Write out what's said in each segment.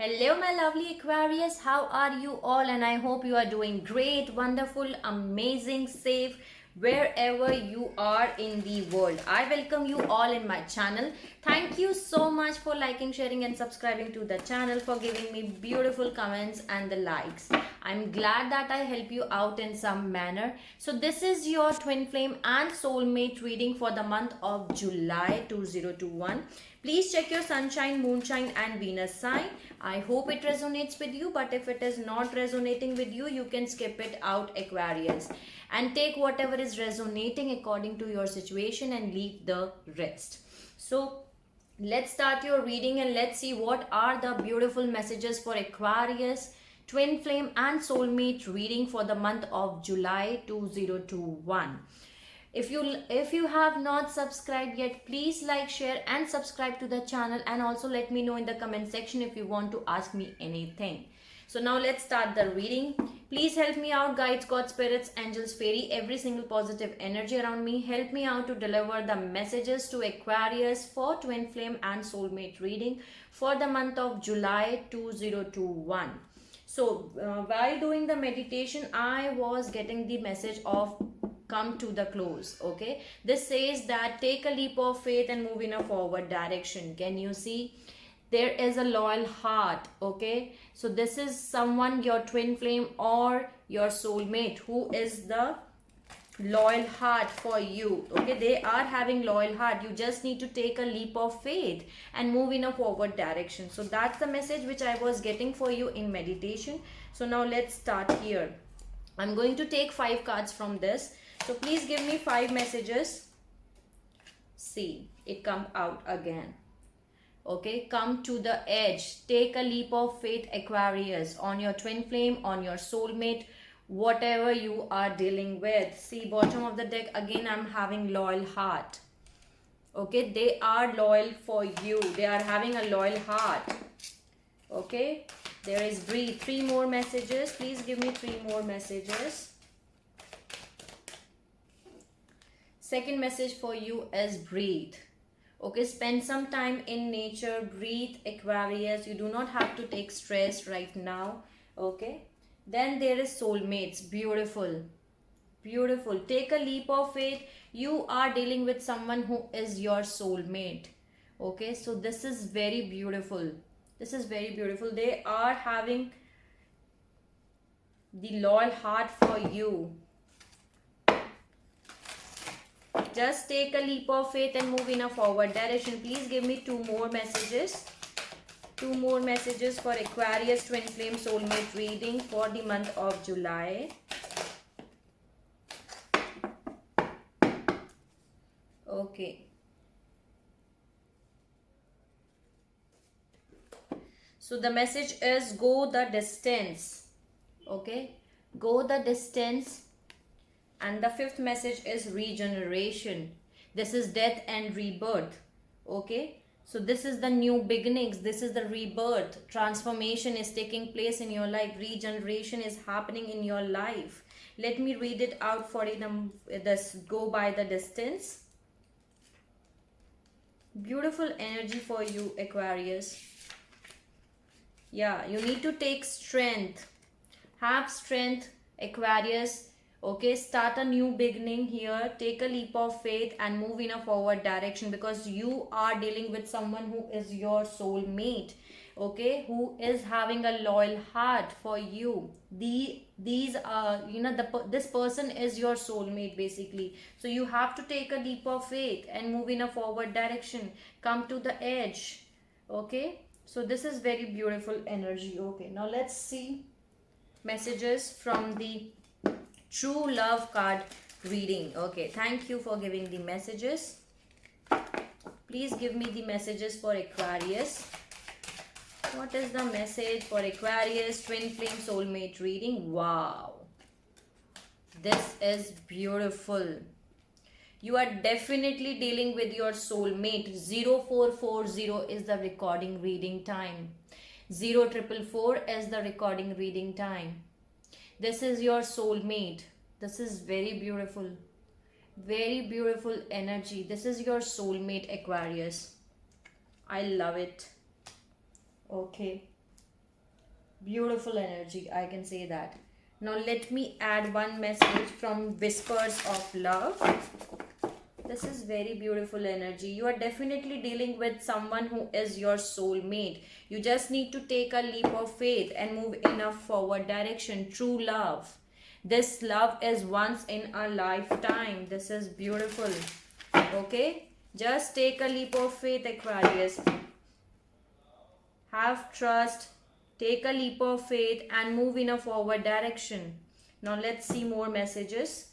Hello, my lovely Aquarius. How are you all? And I hope you are doing great, wonderful, amazing, safe, wherever you are in the world. I welcome you all in my channel. Thank you so much for liking, sharing, and subscribing to the channel, for giving me beautiful comments and the likes. I'm glad that I help you out in some manner. So, this is your twin flame and soulmate reading for the month of July 2021. Please check your sunshine, moonshine, and Venus sign. I hope it resonates with you, but if it is not resonating with you, you can skip it out, Aquarius, and take whatever is resonating according to your situation and leave the rest. So, let's start your reading and let's see what are the beautiful messages for Aquarius, twin flame, and soulmate reading for the month of July 2021. If you have not subscribed yet, please like, share, and subscribe to the channel, and also let me know in the comment section if you want to ask me anything. So now let's start the reading. Please help me out, guides, God, spirits, angels, fairy, every single positive energy around me. Help me out to deliver the messages to Aquarius for twin flame and soulmate reading for the month of July 2021. So while doing the meditation, I was getting the message of come to the close. Okay, this says that take a leap of faith and move in a forward direction. Can you see? There is a loyal heart. Okay, so this is someone, your twin flame or your soulmate, who is the loyal heart for you. Okay, they are having loyal heart. You just need to take a leap of faith and move in a forward direction. So that's the message which I was getting for you in meditation. So now let's start here. I'm going to take 5 cards from this. So please give me 5 messages. See, it come out again. Okay, come to the edge. Take a leap of faith, Aquarius, on your twin flame, on your soulmate, whatever you are dealing with. See, bottom of the deck, again I'm having loyal heart. Okay, they are loyal for you. They are having a loyal heart. Okay, there is breathe. 3 more messages. Please give me 3 more messages. Second message for you is breathe. Okay, spend some time in nature. Breathe, Aquarius. You do not have to take stress right now. Okay, then there is soulmates. Beautiful, beautiful. Take a leap of faith. You are dealing with someone who is your soulmate. Okay, so this is very beautiful. This is very beautiful. They are having the loyal heart for you. Just take a leap of faith and move in a forward direction. Please give me 2 more messages. 2 more messages for Aquarius twin flame soulmate reading for the month of July. Okay. So the message is go the distance. Okay. Go the distance. And the 5th message is regeneration. This is death and rebirth. Okay, so this is the new beginnings. This is the rebirth. Transformation is taking place in your life. Regeneration is happening in your life. Let me read it out for you. This go by the distance. Beautiful energy for you, Aquarius. Yeah, you need to take strength. Have strength, Aquarius. Okay, start a new beginning here. Take a leap of faith and move in a forward direction, because you are dealing with someone who is your soulmate. Okay, who is having a loyal heart for you. These are, this person is your soulmate basically. So you have to take a leap of faith and move in a forward direction. Come to the edge. Okay, so this is very beautiful energy. Okay, now let's see messages from the True Love card reading. Okay, thank you for giving the messages. Please give me the messages for Aquarius. What is the message for Aquarius twin flame soulmate reading? Wow, this is beautiful. You are definitely dealing with your soulmate. 0440 is the recording reading time. 0444 is the recording reading time. This is your soulmate. This is very beautiful. Very beautiful energy. This is your soulmate, Aquarius. I love it. Okay. Beautiful energy, I can say that. Now let me add one message from Whispers of Love. This is very beautiful energy. You are definitely dealing with someone who is your soulmate. You just need to take a leap of faith and move in a forward direction. True love. This love is once in a lifetime. This is beautiful. Okay? Just take a leap of faith, Aquarius. Have trust. Take a leap of faith and move in a forward direction. Now let's see more messages.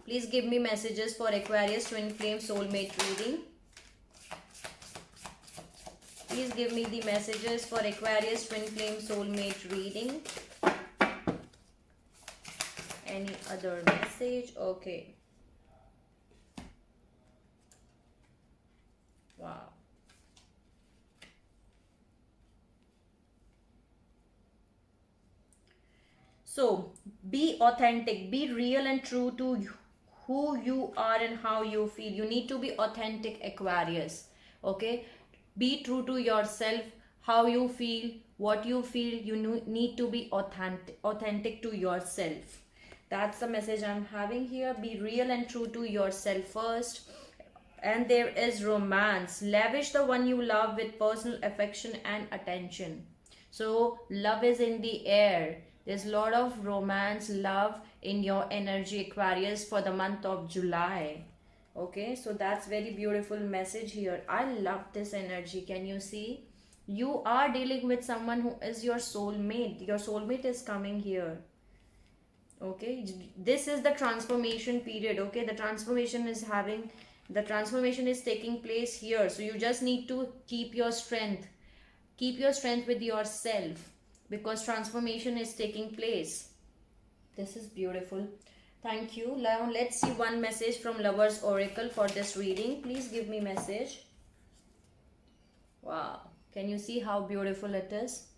Please give me messages for Aquarius Twin Flame Soulmate reading. Please give me the messages for Aquarius Twin Flame Soulmate reading. Any other message? Okay. Wow. So, be authentic, be real and true to who you are and how you feel. You need to be authentic, Aquarius. Okay? Be true to yourself, how you feel, what you feel. You need to be authentic to yourself. That's the message I'm having here. Be real and true to yourself first. And there is romance. Lavish the one you love with personal affection and attention. So, love is in the air. There's a lot of romance, love in your energy, Aquarius, for the month of July. Okay, so that's very beautiful message here. I love this energy. Can you see? You are dealing with someone who is your soulmate. Your soulmate is coming here. Okay, this is the transformation period. Okay, the transformation is taking place here. So you just need to keep your strength. Keep your strength with yourself, because transformation is taking place. This is beautiful. Thank you. Now let's see one message from Lovers Oracle for this reading. Please give me message. Wow. Can you see how beautiful it is?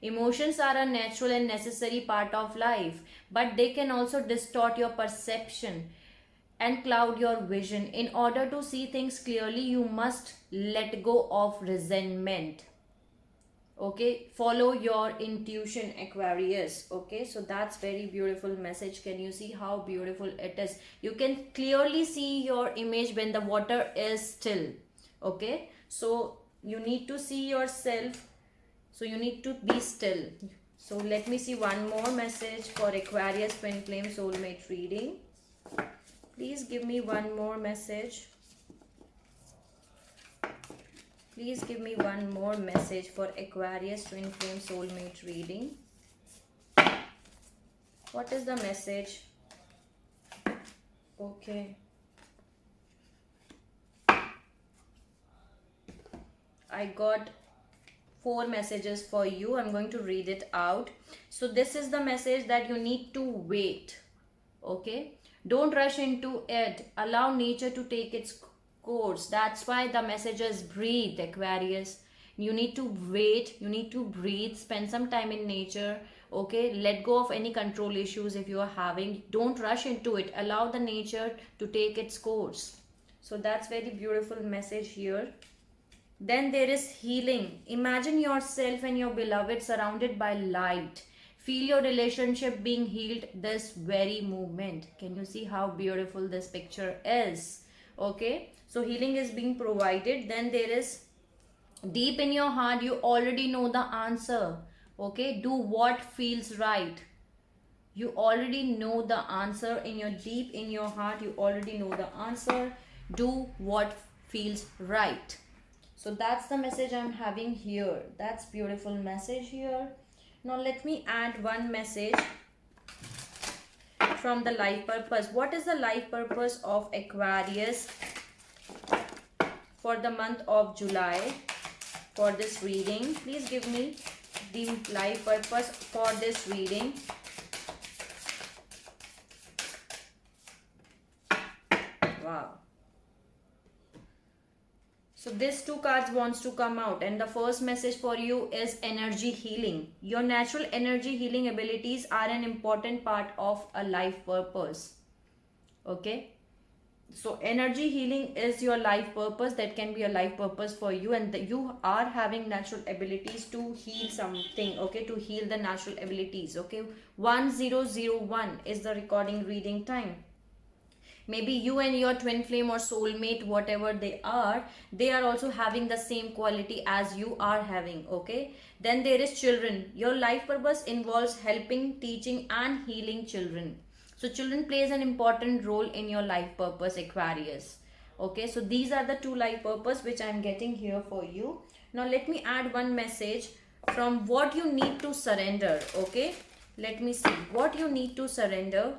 Emotions are a natural and necessary part of life, but they can also distort your perception and cloud your vision. In order to see things clearly, you must let go of resentment. Okay, follow your intuition, Aquarius. Okay, so that's very beautiful message. Can you see how beautiful it is? You can clearly see your image when the water is still. Okay, so you need to see yourself, so you need to be still. So let me see one more message for Aquarius Twin Flame Soulmate reading. Please give me one more message. Please give me one more message for Aquarius Twin Flame Soulmate reading. What is the message? Okay. I got 4 messages for you. I'm going to read it out. So this is the message that you need to wait. Okay. Don't rush into it. Allow nature to take its course. That's why the message is breathe, Aquarius. You need to wait. You need to breathe. Spend some time in nature. Okay. Let go of any control issues if you are having. Don't rush into it. Allow the nature to take its course. So that's very beautiful message here. Then there is healing. Imagine yourself and your beloved surrounded by light. Feel your relationship being healed this very moment. Can you see how beautiful this picture is? Okay, so healing is being provided. Then there is deep in your heart, you already know the answer. Okay, do what feels right. You already know the answer in your deep in your heart. You already know the answer. Do what feels right. So that's the message I'm having here. That's beautiful message here. Now let me add one message from the life purpose. What is the life purpose of Aquarius for the month of July for this reading? Please give me the life purpose for this reading. Wow. So these 2 cards wants to come out, and the first message for you is energy healing. Your natural energy healing abilities are an important part of a life purpose. Okay. So energy healing is your life purpose. That can be a life purpose for you, and you are having natural abilities to heal something, okay, to heal the natural abilities, okay. 1001 is the recording reading time. Maybe you and your twin flame or soulmate, whatever they are also having the same quality as you are having, okay. Then there is children. Your life purpose involves helping, teaching and healing children. So children plays an important role in your life purpose, Aquarius. Okay, so these are the two life purpose which I'm getting here for you. Now let me add one message from what you need to surrender, okay. Let me see what you need to surrender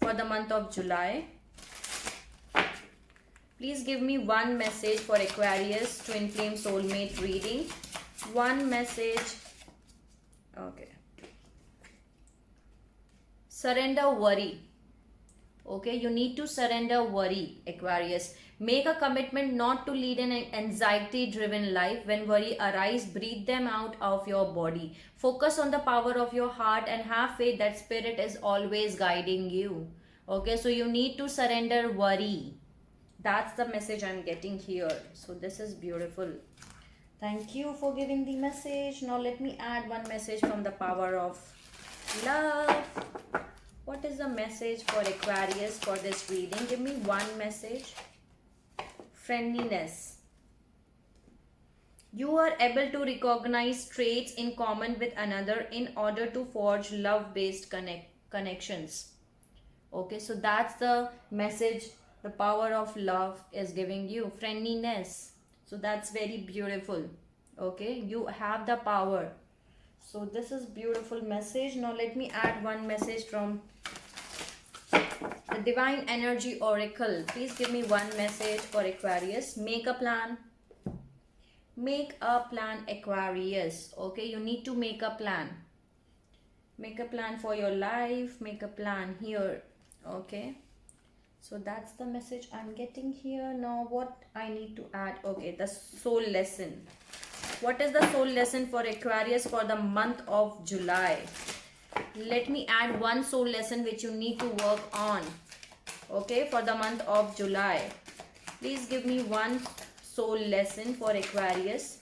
for the month of July. Please give me one message for Aquarius twin flame soulmate reading. One message. Okay. Surrender worry. Okay, you need to surrender worry, Aquarius. Make a commitment not to lead an anxiety driven life. When worry arise, breathe them out of your body. Focus on the power of your heart and have faith that spirit is always guiding you. Okay, so you need to surrender worry. That's the message I'm getting here. So this is beautiful. Thank you for giving the message. Now let me add one message from the power of love. What is the message for Aquarius for this reading? Give me one message. Friendliness. You are able to recognize traits in common with another in order to forge love-based connections. Okay, so that's the message the power of love is giving you. Friendliness. So that's very beautiful. Okay, you have the power. So this is beautiful message. Now let me add one message from the Divine Energy Oracle. Please give me one message for Aquarius. Make a plan. Make a plan, Aquarius. Okay, you need to make a plan. Make a plan for your life. Make a plan here. Okay. So that's the message I'm getting here. Now what I need to add? Okay, the soul lesson. What is the soul lesson for Aquarius for the month of July? Let me add one soul lesson which you need to work on. Okay, for the month of July. Please give me one soul lesson for Aquarius.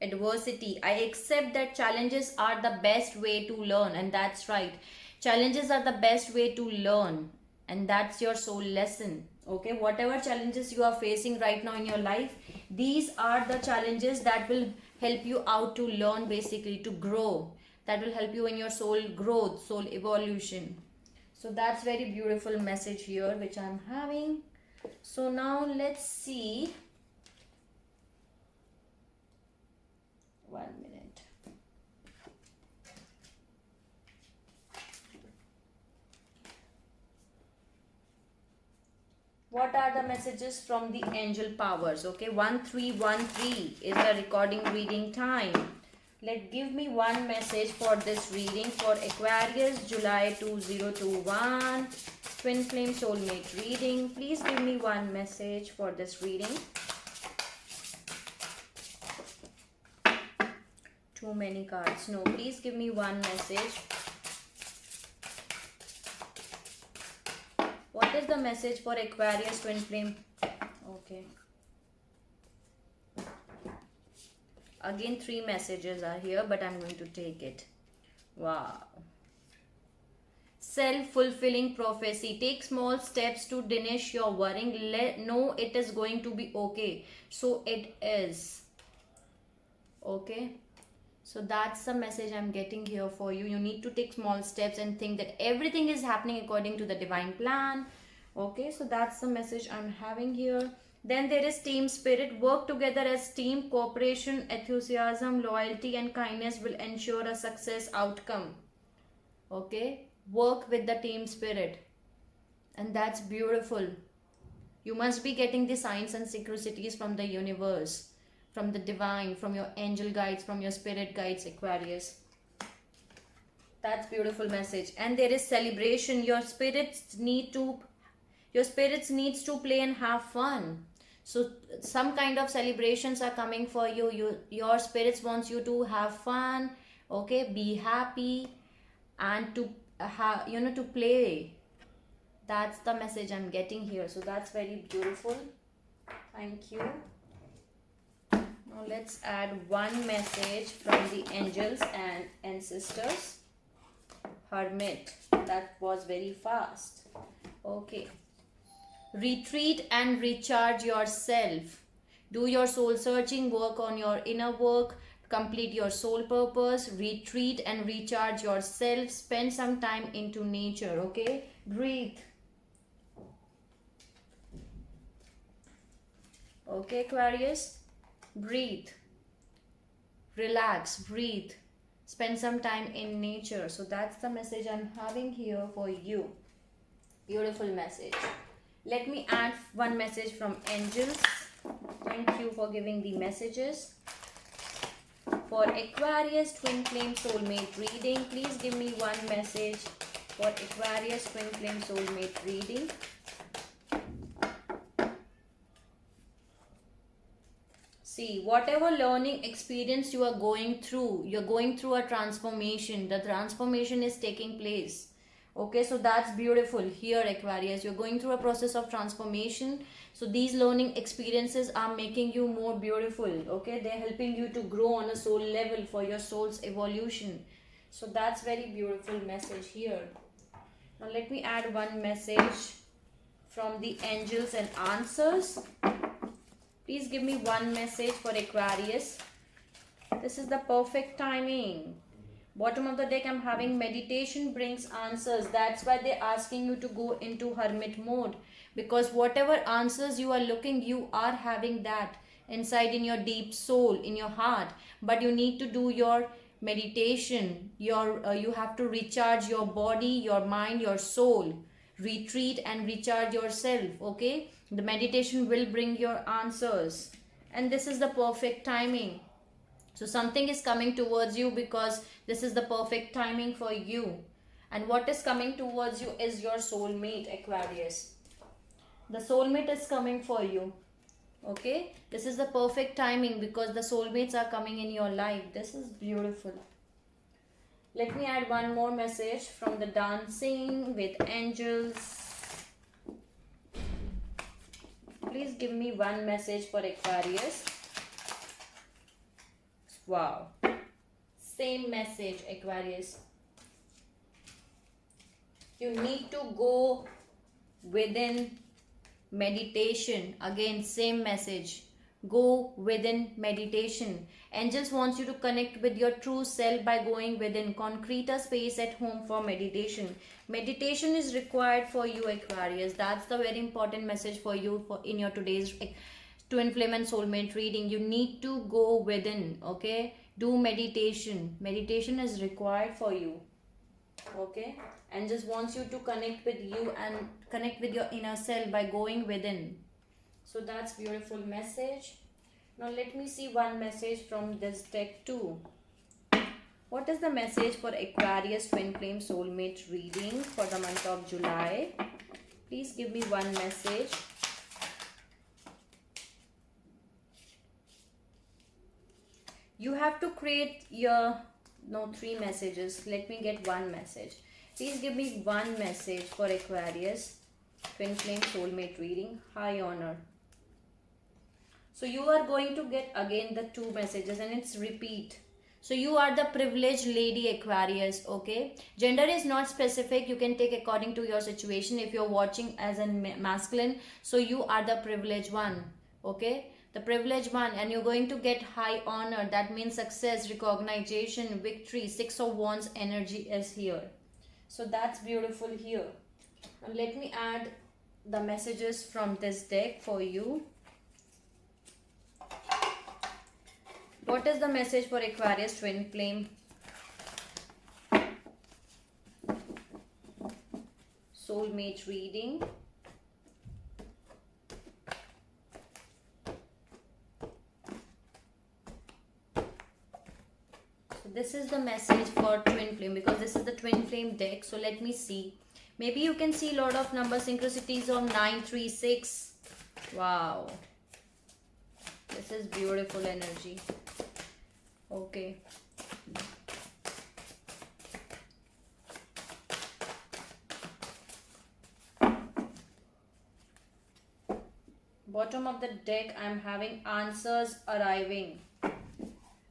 Adversity. I accept that challenges are the best way to learn, and that's right. Challenges are the best way to learn, and that's your soul lesson. Okay, whatever challenges you are facing right now in your life, these are the challenges that will help you out to learn, basically to grow. That will help you in your soul growth, soul evolution. So that's very beautiful message here which I'm having. So now let's see. 1 minute. What are the messages from the angel powers? Okay, 1313 is the recording reading time. Give me one message for this reading for Aquarius, July 2021, twin flame soulmate reading. Please give me one message for this reading. Too many cards. No, please give me one message. What is the message for Aquarius twin flame? Okay. Again, 3 messages are here, but I'm going to take it. Wow. Self-fulfilling prophecy. Take small steps to diminish your worrying. Know it is going to be okay. So it is. Okay. So that's the message I'm getting here for you. You need to take small steps and think that everything is happening according to the divine plan. Okay, so that's the message I'm having here. Then there is team spirit. Work together as team. Cooperation, enthusiasm, loyalty and kindness will ensure a success outcome. Okay, work with the team spirit. And that's beautiful. You must be getting the signs and synchronicities from the universe, from the divine, from your angel guides, from your spirit guides, Aquarius. That's beautiful message. And there is celebration. Your spirits needs to play and have fun. So some kind of celebrations are coming for you. Your spirits wants you to have fun. Okay, be happy and to to play. That's the message I'm getting here. So that's very beautiful. Thank you. Now let's add one message from the angels and ancestors. Hermit. That was very fast. Okay. Retreat and recharge yourself. Do your soul searching, work on your inner work, complete your soul purpose, retreat and recharge yourself, spend some time into nature, okay? Breathe. Okay, Aquarius? Breathe. Relax, breathe. Spend some time in nature. So that's the message I'm having here for you. Beautiful message. Let me add one message from angels. Thank you for giving the messages. For Aquarius Twin Flame Soulmate reading, please give me one message for Aquarius Twin Flame Soulmate reading. See, whatever learning experience you are going through, you're going through a transformation. The transformation is taking place. Okay, so that's beautiful here, Aquarius. You're going through a process of transformation. So these learning experiences are making you more beautiful. Okay, they're helping you to grow on a soul level for your soul's evolution. So that's very beautiful message here. Now let me add one message from the angels and answers. Please give me one message for Aquarius. This is the perfect timing. Bottom of the deck, I'm having meditation brings answers. That's why they're asking you to go into hermit mode. Because whatever answers you are looking, you are having that inside in your deep soul, in your heart. But you need to do your meditation. You have to recharge your body, your mind, your soul. Retreat and recharge yourself, okay? The meditation will bring your answers. And this is the perfect timing. So something is coming towards you because this is the perfect timing for you. And what is coming towards you is your soulmate, Aquarius. The soulmate is coming for you. Okay? This is the perfect timing because the soulmates are coming in your life. This is beautiful. Let me add one more message from the Dancing with Angels. Please give me one message for Aquarius. Wow. Same message, Aquarius. You need to go within meditation. Again, same message. Go within meditation. Angels wants you to connect with your true self by going within. Concrete a space at home for meditation. Meditation is required for you, Aquarius. That's the very important message for you in your today's Twin Flame and Soulmate reading. You need to go within, okay? Do meditation. Meditation is required for you, okay? And just wants you to connect with you and connect with your inner self by going within. So that's beautiful message. Now let me see one message from this deck too. What is the message for Aquarius Twin Flame Soulmate reading for the month of July? Please give me one message. You have to create your, no, 3 messages. Let me get one message. Please give me one message for Aquarius Twin Flame Soulmate reading. High honor. So you are going to get again the 2 messages and it's repeat. So you are the privileged lady, Aquarius, okay? Gender is not specific. You can take according to your situation. If you're watching as a masculine, so you are the privileged one, okay? The privileged one, and you're going to get high honor. That means success, recognition, victory. 6 of Wands energy is here. So that's beautiful here. Now let me add the messages from this deck for you. What is the message for Aquarius Twin Flame Soulmate reading? So this is the message for Twin Flame because this is the Twin Flame deck. So let me see. Maybe you can see a lot of number synchronicities of 936. Wow. This is beautiful energy. Okay. Bottom of the deck, I'm having answers arriving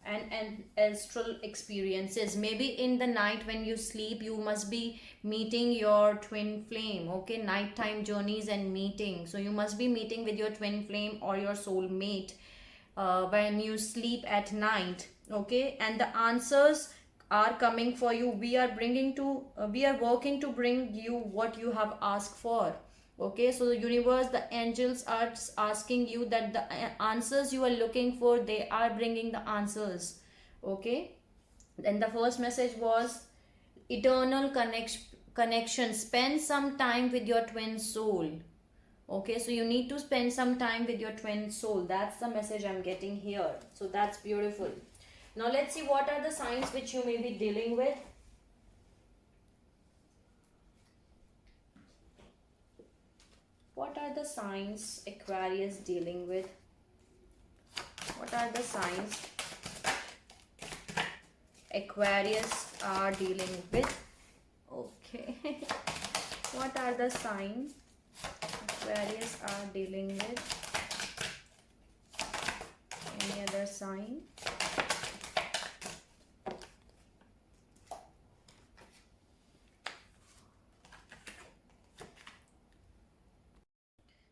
and astral experiences. Maybe in the night when you sleep, you must be meeting your twin flame. Okay, nighttime journeys and meeting. So you must be meeting with your twin flame or your soul mate when you sleep at night. Okay, and the answers are coming for you. We are working to bring you what you have asked for. Okay, so the universe, the angels are asking you that the answers you are looking for, they are bringing the answers. Okay, then the first message was eternal connection. Spend some time with your twin soul. Okay, so you need to spend some time with your twin soul. That's the message I'm getting here. So that's beautiful. Now let's see what are the signs which you may be dealing with. What are the signs Aquarius dealing with? What are the signs Aquarius are dealing with? Okay. What are the signs Aquarius are dealing with? Any other sign?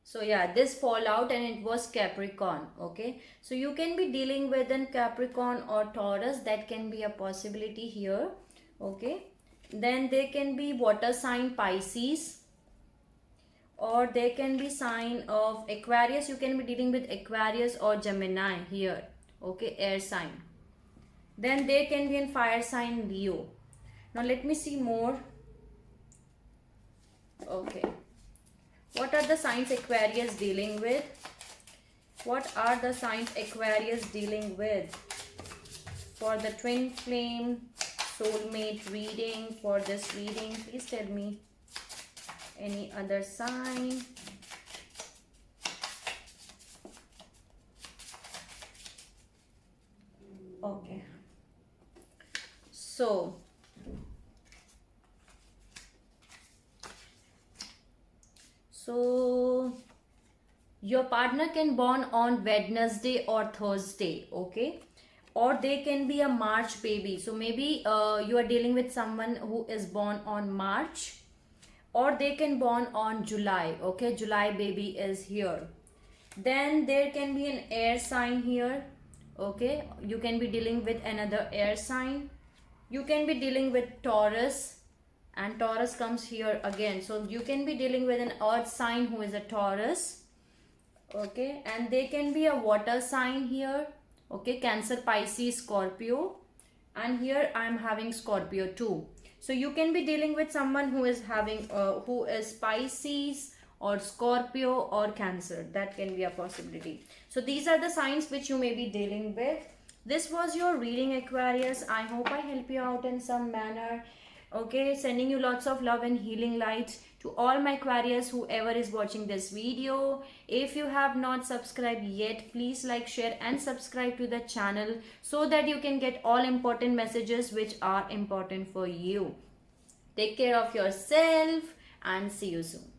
So yeah, this fallout and it was Capricorn. Okay, so you can be dealing with an Capricorn or Taurus. That can be a possibility here. Okay, then there can be water sign Pisces, or there can be sign of Aquarius. You can be dealing with Aquarius or Gemini here. Okay, air sign. Then there can be a fire sign Leo. Now let me see more. Okay, what are the signs Aquarius dealing with? What are the signs Aquarius dealing with? For the twin flame soulmate reading, for this reading, please tell me any other sign. Okay, so your partner can born on Wednesday or Thursday. Okay, or they can be a March baby. So maybe you are dealing with someone who is born on March, or they can born on July. Okay, July baby is here. Then there can be an air sign here. Okay, you can be dealing with another air sign. You can be dealing with Taurus, and Taurus comes here again. So you can be dealing with an earth sign who is a Taurus. Okay, and they can be a water sign here. Okay, Cancer, Pisces, Scorpio, and here I am having Scorpio too. So you can be dealing with someone who is having who is Pisces or Scorpio or Cancer. That can be a possibility. So these are the signs which you may be dealing with. This was your reading, Aquarius. I hope I help you out in some manner. Okay, sending you lots of love and healing light to all my Aquarius, whoever is watching this video. If you have not subscribed yet, please like, share and subscribe to the channel so that you can get all important messages which are important for you. Take care of yourself and see you soon.